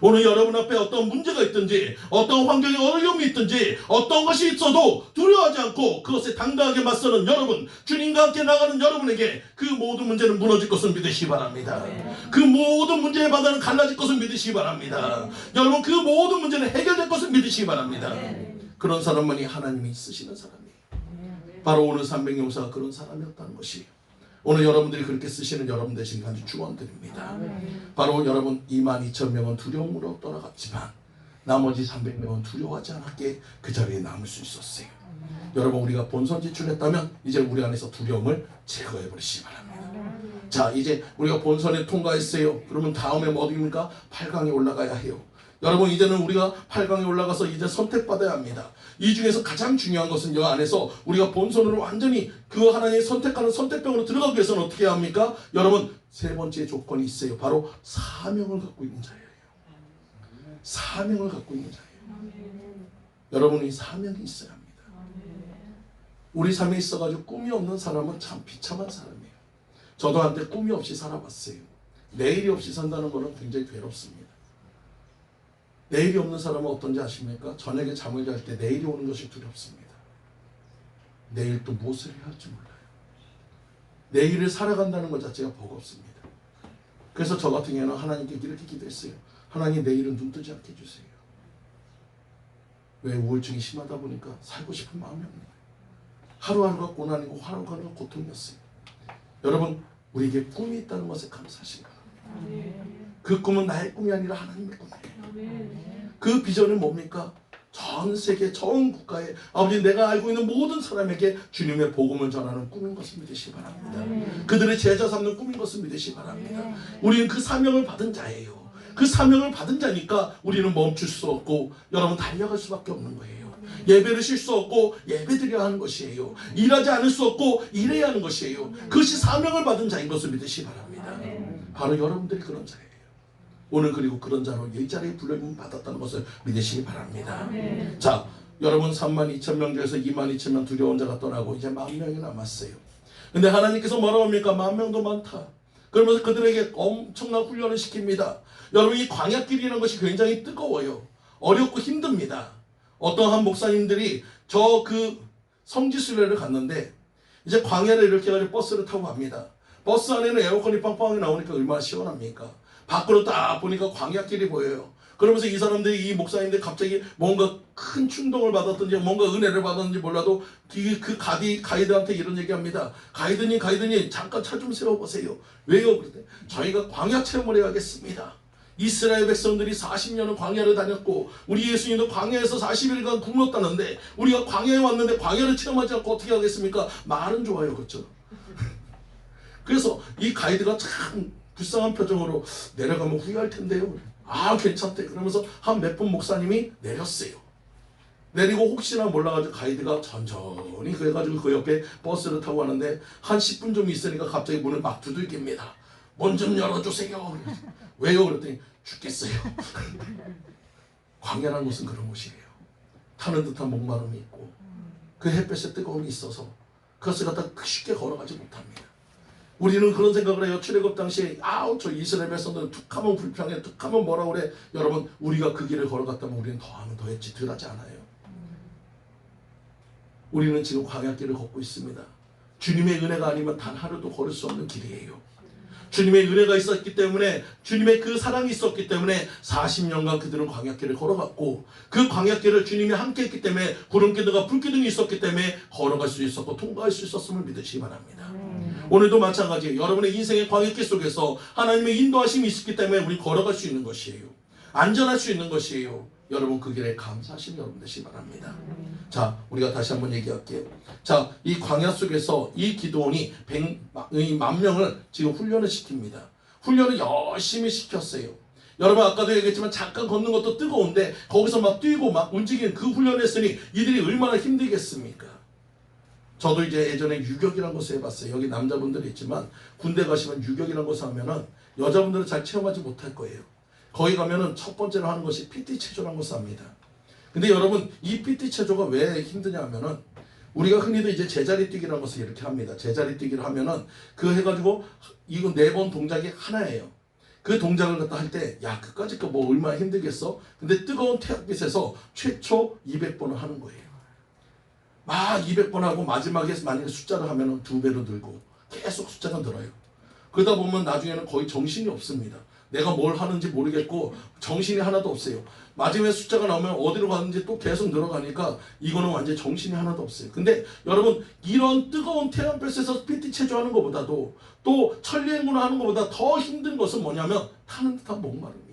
[SPEAKER 1] 오늘 여러분 앞에 어떤 문제가 있든지 어떤 환경에 어려움이 있든지 어떤 것이 있어도 두려워하지 않고 그것에 당당하게 맞서는 여러분, 주님과 함께 나가는 여러분에게 그 모든 문제는 무너질 것을 믿으시기 바랍니다. 그 모든 문제의 바다는 갈라질 것을 믿으시기 바랍니다. 여러분, 그 모든 문제는 해결될 것을 믿으시기 바랍니다. 그런 사람만이 하나님이 쓰시는 사람이에요. 바로 오늘 300용사가 그런 사람이었다는 것이에요. 오늘 여러분들이 그렇게 쓰시는 여러분 되신 간주 축원드립니다. 바로 여러분, 22,000명은 두려움으로 떠나갔지만 나머지 300명은 두려워하지 않았기에 그 자리에 남을 수 있었어요. 여러분, 우리가 본선 지출했다면 이제 우리 안에서 두려움을 제거해 버리시기 바랍니다. 자, 이제 우리가 본선에 통과했어요. 그러면 다음에 어디입니까? 8강에 올라가야 해요. 여러분, 이제는 우리가 8강에 올라가서 이제 선택받아야 합니다. 이 중에서 가장 중요한 것은 이 안에서 우리가 본선으로 완전히 그 하나님이 선택하는 선택병으로 들어가기 위해서는 어떻게 해야 합니까? 여러분, 세 번째 조건이 있어요. 바로 사명을 갖고 있는 자예요. 사명을 갖고 있는 자예요. 여러분이 사명이 있어야 합니다. 우리 삶에 있어가지고 꿈이 없는 사람은 참 비참한 사람이에요. 저도 한때 꿈이 없이 살아봤어요. 내일이 없이 산다는 것은 굉장히 괴롭습니다. 내일이 없는 사람은 어떤지 아십니까? 저녁에 잠을 잘 때 내일이 오는 것이 두렵습니다. 내일 또 무엇을 해야 할지 몰라요. 내일을 살아간다는 것 자체가 버겁습니다. 그래서 저 같은 경우는 하나님께 이렇게 기도했어요. 하나님, 내일은 눈 뜨지 않게 해주세요. 왜? 우울증이 심하다 보니까 살고 싶은 마음이 없는 거예요. 하루하루가 고난이고 하루하루가 고통이었어요. 여러분, 우리에게 꿈이 있다는 것에 감사하시기 바랍니다. 그 꿈은 나의 꿈이 아니라 하나님의 꿈이에요. 그 비전은 뭡니까? 전 세계, 전 국가에 아버지, 내가 알고 있는 모든 사람에게 주님의 복음을 전하는 꿈인 것을 믿으시기 바랍니다. 그들의 제자 삼는 꿈인 것을 믿으시기 바랍니다. 우리는 그 사명을 받은 자예요. 그 사명을 받은 자니까 우리는 멈출 수 없고 여러분, 달려갈 수밖에 없는 거예요. 예배를 쉴 수 없고 예배드려야 하는 것이에요. 일하지 않을 수 없고 일해야 하는 것이에요. 그것이 사명을 받은 자인 것을 믿으시기 바랍니다. 바로 여러분들이 그런 자예요. 오늘 그리고 그런 자로 이 자리에 불러임 받았다는 것을 믿으시기 바랍니다. 자, 여러분, 32,000명 중에서 22,000명 두려운 자가 떠나고 이제 10,000명이 남았어요. 근데 하나님께서 뭐라고 합니까? 10,000명도 많다. 그러면서 그들에게 엄청난 훈련을 시킵니다. 여러분, 이 광야길이라는 것이 굉장히 뜨거워요. 어렵고 힘듭니다. 어떤 한 목사님들이 저 그 성지순례를 갔는데 이제 광야를 이렇게 가지고 버스를 타고 갑니다. 버스 안에는 에어컨이 빵빵하게 나오니까 얼마나 시원합니까? 밖으로 딱 보니까 광야길이 보여요. 그러면서 이 사람들이, 이 목사님들이 갑자기 뭔가 큰 충동을 받았든지 뭔가 은혜를 받았는지 몰라도 그 가이드한테 이런 얘기합니다. 가이드님 잠깐 차 좀 세워보세요. 왜요? 그랬더니 저희가 광야 체험을 해야겠습니다. 이스라엘 백성들이 40년을 광야를 다녔고 우리 예수님도 광야에서 40일간 굶었다는데 우리가 광야에 왔는데 광야를 체험하지 않고 어떻게 하겠습니까? 말은 좋아요, 그렇죠? 그래서 이 가이드가 참 불쌍한 표정으로 내려가면 후회할 텐데요. 아, 괜찮대. 그러면서 한 몇 분 목사님이 내렸어요. 내리고 혹시나 몰라가지고 가이드가 천천히 그래가지고 그 옆에 버스를 타고 가는데 한 10분 좀 있으니까 갑자기 문을 막 두들깁니다. 문 좀 열어주세요. 왜요? 그랬더니 죽겠어요. 광야라는 것은 그런 곳이에요. 타는 듯한 목마름이 있고 그 햇볕에 뜨거움이 있어서 그것을 갖다 쉽게 걸어가지 못합니다. 우리는 그런 생각을 해요. 출애굽 당시에 저 이스라엘 백성들은 툭하면 불평해, 툭하면 뭐라 그래. 여러분, 우리가 그 길을 걸어갔다면 우리는 더하면 더했지 덜하지 않아요. 우리는 지금 광야길을 걷고 있습니다. 주님의 은혜가 아니면 단 하루도 걸을 수 없는 길이에요. 주님의 은혜가 있었기 때문에, 주님의 그 사랑이 있었기 때문에 40년간 그들은 광야길을 걸어갔고, 그 광야길을 주님이 함께 했기 때문에, 구름기둥과 불기둥이 있었기 때문에 걸어갈 수 있었고 통과할 수 있었음을 믿으시기 바랍니다. 오늘도 마찬가지예요. 여러분의 인생의 광야길 속에서 하나님의 인도하심이 있었기 때문에 우리 걸어갈 수 있는 것이에요. 안전할 수 있는 것이에요. 여러분, 그 길에 감사하신 여러분 되시기 바랍니다. 자, 우리가 다시 한번 얘기할게요. 자, 이 광야 속에서 이 기드온이 10,000명을 지금 훈련을 시킵니다. 훈련을 열심히 시켰어요. 여러분, 아까도 얘기했지만 잠깐 걷는 것도 뜨거운데 거기서 막 뛰고 막 움직이는 그 훈련을 했으니 이들이 얼마나 힘들겠습니까? 저도 이제 예전에 유격이라는 것을 해봤어요. 여기 남자분들이 있지만 군대 가시면 유격이라는 것을 하면은 여자분들은 잘 체험하지 못할 거예요. 거기 가면은 첫 번째로 하는 것이 PT 체조라는 것을 합니다. 근데 여러분, 이 PT 체조가 왜 힘드냐 하면은 우리가 흔히도 이제 제자리 뛰기라는 것을 이렇게 합니다. 제자리 뛰기를 하면은 그 해가지고 이거 4번 동작이 하나예요. 그 동작을 갖다 할 때 그까짓 거 뭐 얼마나 힘들겠어? 근데 뜨거운 태양빛에서 최초 200번을 하는 거예요. 막 200번 하고 마지막에 만약에 숫자를 하면은 2배로 늘고 계속 숫자가 늘어요. 그러다 보면 나중에는 거의 정신이 없습니다. 내가 뭘 하는지 모르겠고 정신이 하나도 없어요. 마지막에 숫자가 나오면 어디로 가는지 또 계속 늘어가니까 이거는 완전히 정신이 하나도 없어요. 근데 여러분, 이런 뜨거운 태양볕에서 PT 체조하는 것보다도 또 천리행군을 하는 것보다 더 힘든 것은 뭐냐면 타는 듯한 목마름이에요.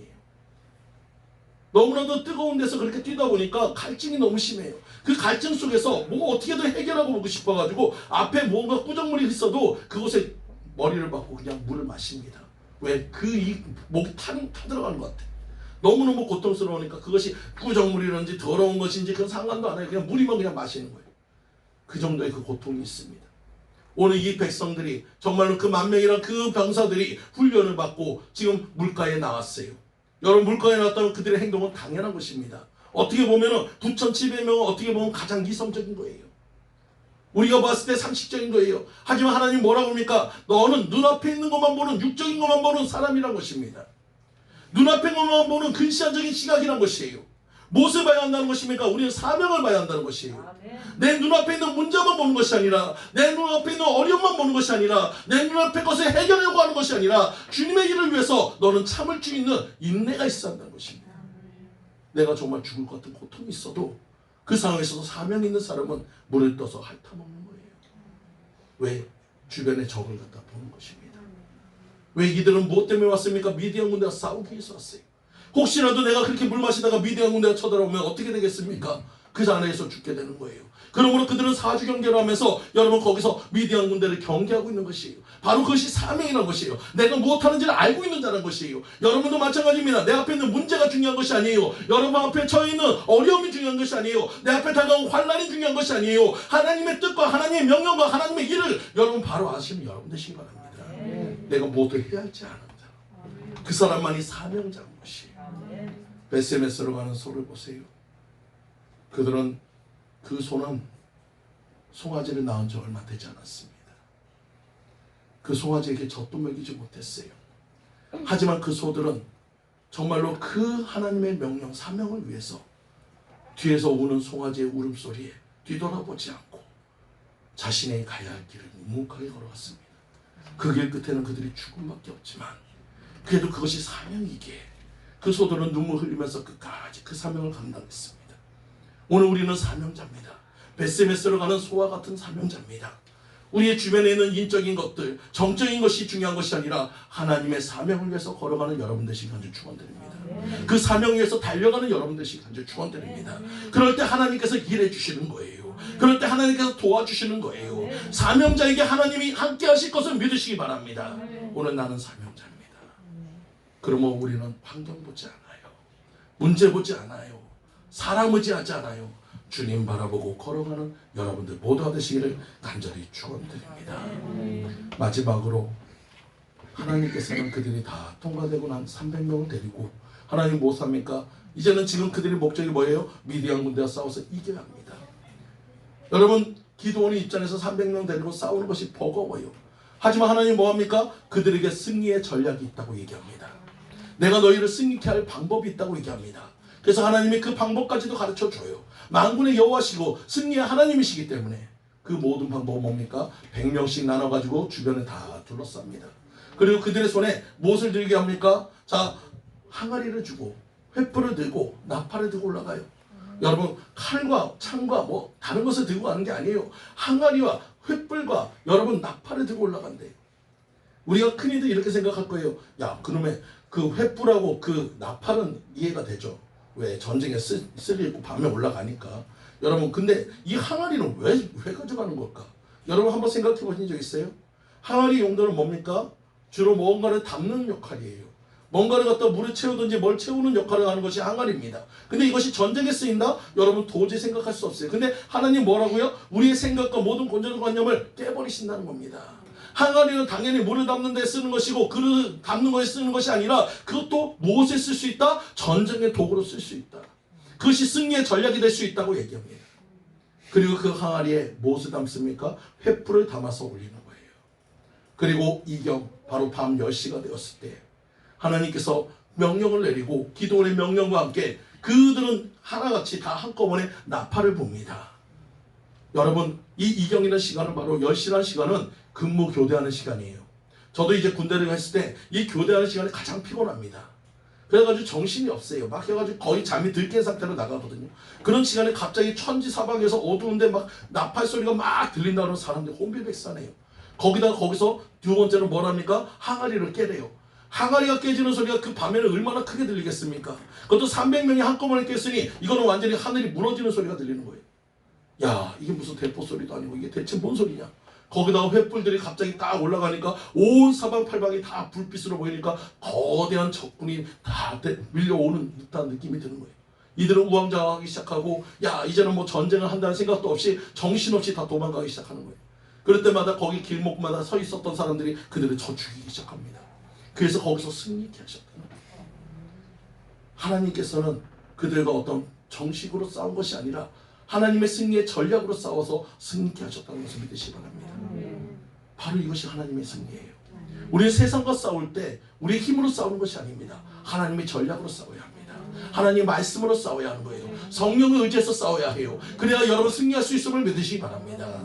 [SPEAKER 1] 너무나도 뜨거운 데서 그렇게 뛰다 보니까 갈증이 너무 심해요. 그 갈증 속에서 뭐 어떻게든 해결하고 보고 싶어가지고 앞에 뭔가 꾸정물이 있어도 그곳에 머리를 박고 그냥 물을 마십니다. 왜? 목이 타들어가는 것 같아. 너무너무 고통스러우니까 그것이 꾸정물이든지 더러운 것인지 그건 상관도 안 해요. 그냥 물이면 그냥 마시는 거예요. 그 정도의 그 고통이 있습니다. 오늘 이 백성들이 정말로 그 10,000명이란 그 병사들이 훈련을 받고 지금 물가에 나왔어요. 여러분, 물가에 나왔다면 그들의 행동은 당연한 것입니다. 어떻게 보면 9,700명은 어떻게 보면 가장 이성적인 거예요. 우리가 봤을 때 상식적인 거예요. 하지만 하나님 뭐라고 합니까? 너는 눈앞에 있는 것만 보는, 육적인 것만 보는 사람이란 것입니다. 눈앞에 있는 것만 보는 근시안적인 시각이란 것이에요. 무엇을 봐야 한다는 것입니까? 우리는 사명을 봐야 한다는 것이에요. 내 눈앞에 있는 문제만 보는 것이 아니라, 내 눈앞에 있는 어려움만 보는 것이 아니라, 내 눈앞에 것을 해결하려고 하는 것이 아니라 주님의 일을 위해서 너는 참을 수 있는 인내가 있어야 한다는 것입니다. 내가 정말 죽을 것 같은 고통이 있어도 그 상황에서도 사명 있는 사람은 물을 떠서 핥아먹는 거예요. 왜? 주변의 적을 갖다 보는 것입니다. 왜 이들은 무엇 때문에 왔습니까? 미디안 군대와 싸우기 위해서 왔어요. 혹시라도 내가 그렇게 물 마시다가 미디안 군대가 쳐들어오면 어떻게 되겠습니까? 그 안에서 죽게 되는 거예요. 그러므로 그들은 사주 경계를 하면서 여러분 거기서 미디안 군대를 경계하고 있는 것이에요. 바로 그것이 사명이라는 것이에요. 내가 무엇하는지를 알고 있는 자라는 것이에요. 여러분도 마찬가지입니다. 내 앞에 있는 문제가 중요한 것이 아니에요. 여러분 앞에 처해 있는 어려움이 중요한 것이 아니에요. 내 앞에 다가온 환난이 중요한 것이 아니에요. 하나님의 뜻과 하나님의 명령과 하나님의 일을 여러분 바로 아시는 여러분 되시기 바랍니다. 내가 무엇을 해야 할지 아는 자, 그 사람만이 사명자인 것이에요. 베세메스로 가는 소를 보세요. 그들은 그 소는 송아지를 낳은 지 얼마 되지 않았습니다. 그 송아지에게 젖도 먹이지 못했어요. 하지만 그 소들은 정말로 그 하나님의 명령 사명을 위해서 뒤에서 오는 송아지의 울음소리에 뒤돌아보지 않고 자신의 가야 할 길을 묵묵하게 걸어갔습니다. 그 길 끝에는 그들이 죽음밖에 없지만 그래도 그것이 사명이기에 그 소들은 눈물 흘리면서 끝까지 그 사명을 감당했습니다. 오늘 우리는 사명자입니다. 베세메스로 가는 소와 같은 사명자입니다. 우리의 주변에 있는 인적인 것들, 정적인 것이 중요한 것이 아니라 하나님의 사명을 위해서 걸어가는 여러분 되시기 간절히 축원드립니다. 그 사명을 위해서 달려가는 여러분 되시기 간절히 축원드립니다. 그럴 때 하나님께서 일해 주시는 거예요. 그럴 때 하나님께서 도와주시는 거예요. 사명자에게 하나님이 함께 하실 것을 믿으시기 바랍니다. 오늘 나는 사명자입니다. 그러면 우리는 환경 보지 않아요. 문제 보지 않아요. 사람 의지하지 않아요. 주님 바라보고 걸어가는 여러분들 모두가 되시기를 간절히 축원드립니다. 마지막으로 하나님께서는 그들이 다 통과되고 난 300명을 데리고 하나님 뭐 삽니까? 이제는 지금 그들의 목적이 뭐예요? 미디안 군대와 싸워서 이겨야 합니다. 여러분 기드온의 입장에서 300명 데리고 싸우는 것이 버거워요. 하지만 하나님 뭐합니까? 그들에게 승리의 전략이 있다고 얘기합니다. 내가 너희를 승리케 할 방법이 있다고 얘기합니다. 그래서 하나님이 그 방법까지도 가르쳐줘요. 만군의 여호와시고 승리의 하나님이시기 때문에 그 모든 방법은 뭡니까? 100명씩 나눠가지고 주변을 다 둘러쌉니다. 그리고 그들의 손에 무엇을 들게 합니까? 자, 항아리를 주고 횃불을 들고 나팔을 들고 올라가요. 여러분 칼과 창과 뭐 다른 것을 들고 가는 게 아니에요. 항아리와 횃불과 여러분 나팔을 들고 올라간대요. 우리가 흔히들 이렇게 생각할 거예요. 야, 그놈의 그 횃불하고 그 나팔은 이해가 되죠. 왜 전쟁에 쓰리고 밤에 올라가니까. 여러분 근데 이 항아리는 왜 가져가는 걸까? 여러분 한번 생각해 보신 적 있어요? 항아리 용도는 뭡니까? 주로 뭔가를 담는 역할이에요. 뭔가를 갖다 물에 채우든지 뭘 채우는 역할을 하는 것이 항아리입니다. 근데 이것이 전쟁에 쓰인다? 여러분 도저히 생각할 수 없어요. 근데 하나님 뭐라고요? 우리의 생각과 모든 고정관념을 깨버리신다는 겁니다. 항아리는 당연히 물을 담는 데 쓰는 것이고 그릇 담는 것에 쓰는 것이 아니라 그것도 무엇에 쓸 수 있다? 전쟁의 도구로 쓸 수 있다. 그것이 승리의 전략이 될 수 있다고 얘기합니다. 그리고 그 항아리에 무엇을 담습니까? 횃불을 담아서 올리는 거예요. 그리고 이경 바로 밤 10시가 되었을 때 하나님께서 명령을 내리고 기드온의 명령과 함께 그들은 하나같이 다 한꺼번에 나팔을 붑니다. 여러분 이 이경이라는 시간은 바로 10시라는 시간은 근무 교대하는 시간이에요. 저도 이제 군대를 갔을 때 이 교대하는 시간이 가장 피곤합니다. 그래가지고 정신이 없어요. 막 해가지고 거의 잠이 들깬 상태로 나가거든요. 그런 시간에 갑자기 천지사방에서 어두운데 막 나팔 소리가 막 들린다는 사람들이 혼비백산해요. 거기서 두 번째는 뭐랍니까? 항아리를 깨래요. 항아리가 깨지는 소리가 그 밤에는 얼마나 크게 들리겠습니까? 그것도 300명이 한꺼번에 깼으니 이거는 완전히 하늘이 무너지는 소리가 들리는 거예요. 야, 이게 무슨 대포 소리도 아니고 이게 대체 뭔 소리냐? 거기다가 횃불들이 갑자기 딱 올라가니까 온 사방팔방이 다 불빛으로 보이니까 거대한 적군이 다 밀려오는 듯한 느낌이 드는 거예요. 이들은 우왕좌왕하기 시작하고 야, 이제는 뭐 전쟁을 한다는 생각도 없이 정신없이 다 도망가기 시작하는 거예요. 그럴 때마다 거기 길목마다 서 있었던 사람들이 그들을 쳐 죽이기 시작합니다. 그래서 거기서 승리케 하셨다는 거예요. 하나님께서는 그들과 어떤 정식으로 싸운 것이 아니라 하나님의 승리의 전략으로 싸워서 승리케 하셨다는 것을 믿으시기 바랍니다. 바로 이것이 하나님의 승리예요. 우리는 세상과 싸울 때 우리의 힘으로 싸우는 것이 아닙니다. 하나님의 전략으로 싸워야 합니다. 하나님의 말씀으로 싸워야 하는 거예요. 성령을 의지해서 싸워야 해요. 그래야 여러분 승리할 수 있음을 믿으시기 바랍니다.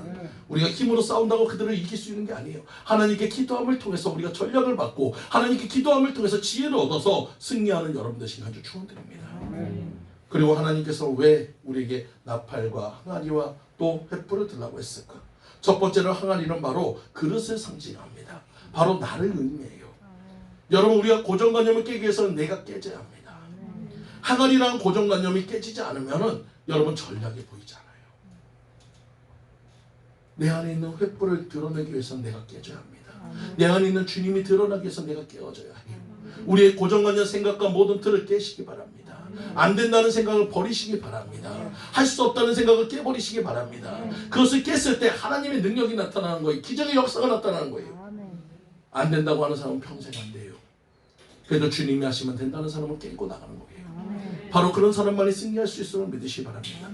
[SPEAKER 1] 우리가 힘으로 싸운다고 그들을 이길 수 있는 게 아니에요. 하나님께 기도함을 통해서 우리가 전략을 받고 하나님께 기도함을 통해서 지혜를 얻어서 승리하는 여러분 되시길 간절히 축원드립니다. 그리고 하나님께서 왜 우리에게 나팔과 항아리와 또 횃불을 들라고 했을까? 첫 번째로 항아리는 바로 그릇을 상징합니다. 바로 나를 의미해요. 여러분 우리가 고정관념을 깨기 위해서는 내가 깨져야 합니다. 항아리라는 고정관념이 깨지지 않으면 여러분 전략이 보이지 않아요. 내 안에 있는 횃불을 드러내기 위해서는 내가 깨져야 합니다. 내 안에 있는 주님이 드러나기 위해서 내가 깨어져야 해요. 우리의 고정관념 생각과 모든 틀을 깨시기 바랍니다. 안 된다는 생각을 버리시기 바랍니다. 할 수 없다는 생각을 깨버리시기 바랍니다. 그것을 깼을 때 하나님의 능력이 나타나는 거예요. 기적의 역사가 나타나는 거예요. 안 된다고 하는 사람은 평생 안 돼요. 그래도 주님이 하시면 된다는 사람은 깨고 나가는 거예요. 바로 그런 사람만이 승리할 수 있음을 믿으시기 바랍니다.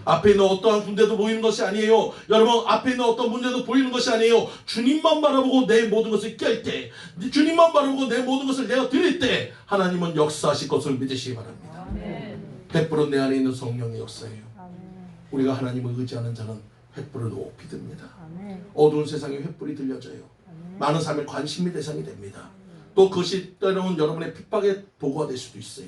[SPEAKER 1] 앞에 있는 어떠한 군대도 보이는 것이 아니에요. 여러분 앞에 있는 어떤 문제도 보이는 것이 아니에요. 주님만 바라보고 내 모든 것을 깰 때, 주님만 바라보고 내 모든 것을 내가 드릴 때 하나님은 역사하실 것을 믿으시기 바랍니다. 횃불은 내 안에 있는 성령의 역사예요. 우리가 하나님을 의지하는 자는 횃불을 높이 듭니다. 어두운 세상에 횃불이 들려져요. 많은 삶의 관심의 대상이 됩니다. 또 그것이 때로는 여러분의 핍박의 도구가 될 수도 있어요.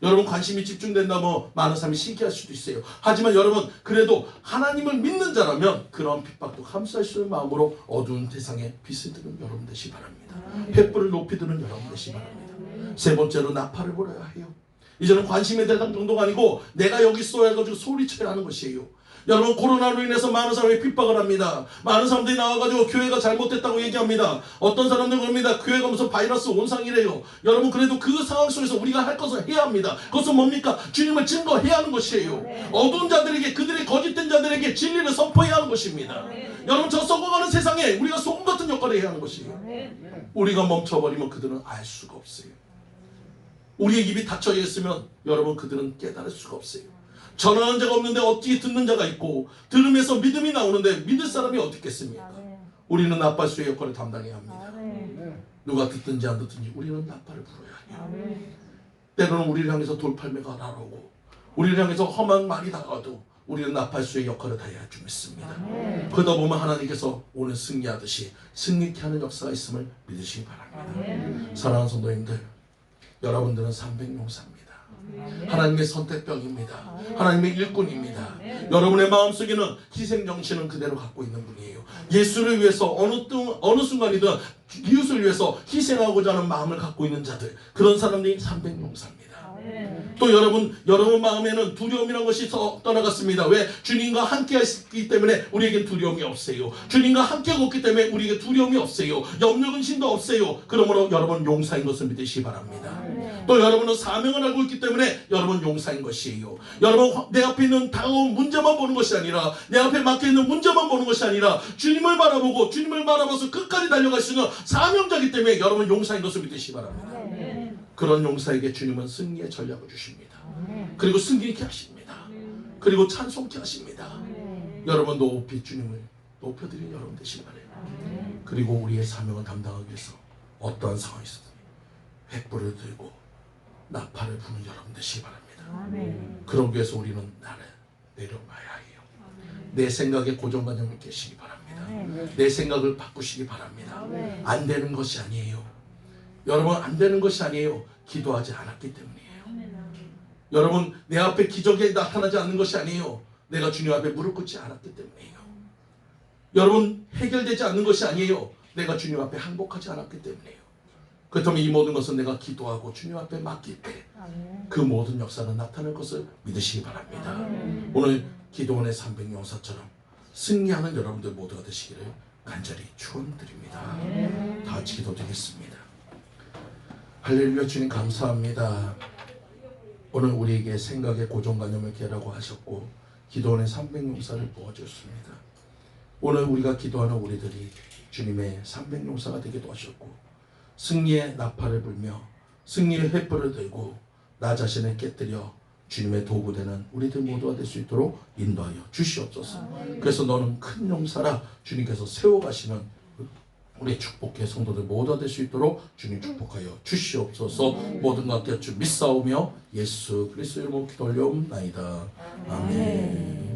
[SPEAKER 1] 여러분 관심이 집중된다면 많은 사람이 시기할 수도 있어요. 하지만 여러분 그래도 하나님을 믿는 자라면 그런 핍박도 감수할 수 있는 마음으로 어두운 세상에 빛을 드는 여러분 되시기 바랍니다. 횃불을 높이 드는 여러분 되시기 바랍니다. 세 번째로 나팔을 불어야 해요. 이제는 관심의 대상 정도가 아니고 내가 여기 쏘여가지고 소리쳐야 하는 것이에요. 여러분 코로나로 인해서 많은 사람이 핍박을 합니다. 많은 사람들이 나와가지고 교회가 잘못됐다고 얘기합니다. 어떤 사람들 그럽니다. 교회가 무슨 바이러스 온상이래요. 여러분 그래도 그 상황 속에서 우리가 할 것을 해야 합니다. 그것은 뭡니까? 주님을 증거해야 하는 것이에요. 어두운 자들에게, 그들의 거짓된 자들에게 진리를 선포해야 하는 것입니다. 여러분 저 썩어가는 세상에 우리가 소금 같은 역할을 해야 하는 것이에요. 우리가 멈춰버리면 그들은 알 수가 없어요. 우리의 입이 닫혀 있으면 여러분 그들은 깨달을 수가 없어요. 전하는 자가 없는데 어찌 듣는 자가 있고 들음에서 믿음이 나오는데 믿을 사람이 어디 있겠습니까? 우리는 나팔수의 역할을 담당해야 합니다. 누가 듣든지 안 듣든지 우리는 나팔을 불어야 해요. 때로는 우리를 향해서 돌팔매가 날아오고 우리를 향해서 험한 말이 다가와도 우리는 나팔수의 역할을 다해야 할 줄 믿습니다. 그러다 보면 하나님께서 오늘 승리하듯이 승리케 하는 역사가 있음을 믿으시기 바랍니다. 사랑하는 성도님들, 여러분들은 300용사입니다. 하나님의 선택병입니다. 하나님의 일꾼입니다. 여러분의 마음속에는 희생정신은 그대로 갖고 있는 분이에요. 예수를 위해서 어느 순간이든 이웃을 위해서 희생하고자 하는 마음을 갖고 있는 자들, 그런 사람들이 300용사입니다. 또 여러분 마음에는 두려움이란 것이 떠나갔습니다. 왜? 주님과 함께 했기 때문에 우리에겐 두려움이 없어요. 주님과 함께 걷기 때문에 우리에게 두려움이 없어요. 염려 근심도 없어요. 그러므로 여러분 용사인 것을 믿으시기 바랍니다. 또 여러분은 사명을 알고 있기 때문에 여러분 용사인 것이에요. 여러분 내 앞에 있는 다가온 문제만 보는 것이 아니라, 내 앞에 막혀있는 문제만 보는 것이 아니라 주님을 바라보고 주님을 바라봐서 끝까지 달려갈 수 있는 사명자이기 때문에 여러분 용사인 것을 믿으시기 바랍니다. 그런 용사에게 주님은 승리의 전략을 주십니다. 그리고 승리케 하십니다. 그리고 찬송케 하십니다. 여러분 높이 주님을 높여드리는 여러분 되시기 바랍니다. 그리고 우리의 사명을 감당하기 위해서 어떠한 상황에서든 횃불을 들고 나팔을 부는 여러분 되시기 바랍니다. 그러기 위해서 우리는 나를 내려놔야 해요. 내 생각에 고정관념을 깨시기 바랍니다. 내 생각을 바꾸시기 바랍니다. 안 되는 것이 아니에요. 여러분 안 되는 것이 아니에요. 기도하지 않았기 때문이에요. 여러분 내 앞에 기적이 나타나지 않는 것이 아니에요. 내가 주님 앞에 무릎 꿇지 않았기 때문이에요. 여러분 해결되지 않는 것이 아니에요. 내가 주님 앞에 항복하지 않았기 때문이에요. 그렇다면 이 모든 것은 내가 기도하고 주님 앞에 맡길 때 그 모든 역사는 나타날 것을 믿으시기 바랍니다. 오늘 기도원의 300용사처럼 승리하는 여러분들 모두가 되시기를 간절히 축원드립니다. 다 같이 기도드리겠습니다. 할렐루야. 주님 감사합니다. 오늘 우리에게 생각의 고정관념을 깨라고 하셨고 기도원의 300용사를 보아주셨습니다. 오늘 우리가 기도하는 우리들이 주님의 300용사가 되기도 하셨고 승리의 나팔을 불며 승리의 횃불을 들고 나 자신을 깨뜨려 주님의 도구되는 우리들 모두가 될 수 있도록 인도하여 주시옵소서. 그래서 너는 큰 용사라 주님께서 세워가시는 우리 축복의 성도들 모두가 될 수 있도록 주님 축복하여 주시옵소서. 모든 것 같아 주 믿사오며 예수 그리스도 이름으로 기도 올려옵나이다. 아멘.